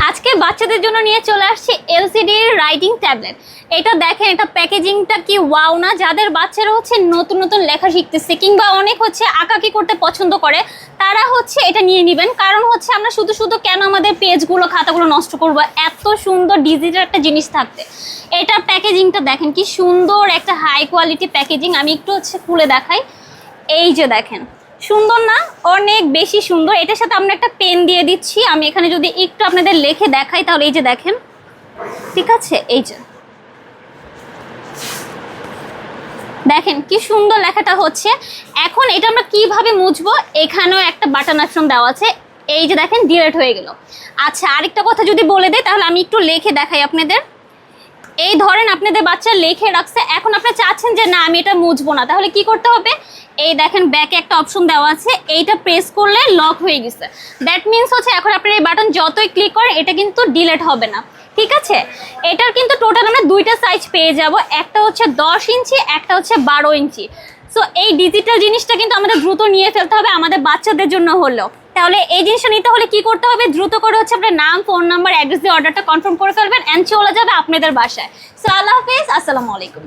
আজকে বাচ্চাদের জন্য নিয়ে চলে আসছি এলসিডি রাইটিং ট্যাবলেট। এটা দেখেন, এটা প্যাকেজিংটা কি ওয়াও না। যাদের বাচ্চারা হচ্ছে নতুন নতুন লেখা শিখতেছে কিংবা অনেক হচ্ছে আঁকাকি করতে পছন্দ করে, তারা হচ্ছে এটা নিয়ে নেবেন। কারণ হচ্ছে আমরা শুধু শুধু কেন আমাদের পেজগুলো খাতাগুলো নষ্ট করবো এত সুন্দর ডিজিটাল একটা জিনিস থাকতে। এটার প্যাকেজিংটা দেখেন কি সুন্দর, একটা হাই কোয়ালিটি প্যাকেজিং। আমি একটু হচ্ছে খুলে দেখাই। এই যে দেখেন, সুন্দর না? অনেক বেশি সুন্দর। এটার সাথে আমরা একটা পেন দিয়ে দিচ্ছি। আমি এখানে যদি একটু আপনাদের লিখে দেখাই তাহলে এই যে দেখেন, ঠিক আছে, এই যে দেখেন কি সুন্দর লেখাটা হচ্ছে। এখন এটা আমরা কিভাবে মুছবো, এখানেও একটা বাটন অপশন দেওয়া আছে। এই যে দেখেন ডিলিট হয়ে গেল। আচ্ছা, আরেকটা কথা যদি বলে দেয় তাহলে আমি একটু লিখে দেখাই আপনাদের। এই ধরেন আপনাদের বাচ্চা লিখে রাখছে, এখন আপনি চাচ্ছেন যে না আমি এটা মুছবো না, তাহলে কি করতে হবে? এই দেখেন ব্যাকে একটা অপশন দেওয়া আছে, এইটা প্রেস করলে লক হয়ে গেছে। দ্যাট মিনস হচ্ছে এখন আপনার এই বাটন যতই ক্লিক করেন এটা কিন্তু ডিলিট হবে না, ঠিক আছে? এটার কিন্তু টোটাল আমরা দুইটা সাইজ পেয়ে যাব, একটা হচ্ছে 10 ইঞ্চি, একটা হচ্ছে 12 ইঞ্চি। সো এই ডিজিটাল জিনিসটা কিন্তু আমাদের দ্রুত নিয়ে ফেলতে হবে, আমাদের বাচ্চাদের জন্য হলেও। তাহলে এই জিনিসটা নিতে হলে কি করতে হবে? দ্রুত করে হচ্ছে আপনার নাম, ফোন নাম্বার, অ্যাড্রেস দিয়ে অর্ডারটা কনফার্ম করে ফেলবেন, এন্ড চলে যাবে আপনাদের বাসায়। সো আল্লাহ হাফেজ, আসসালামু আলাইকুম।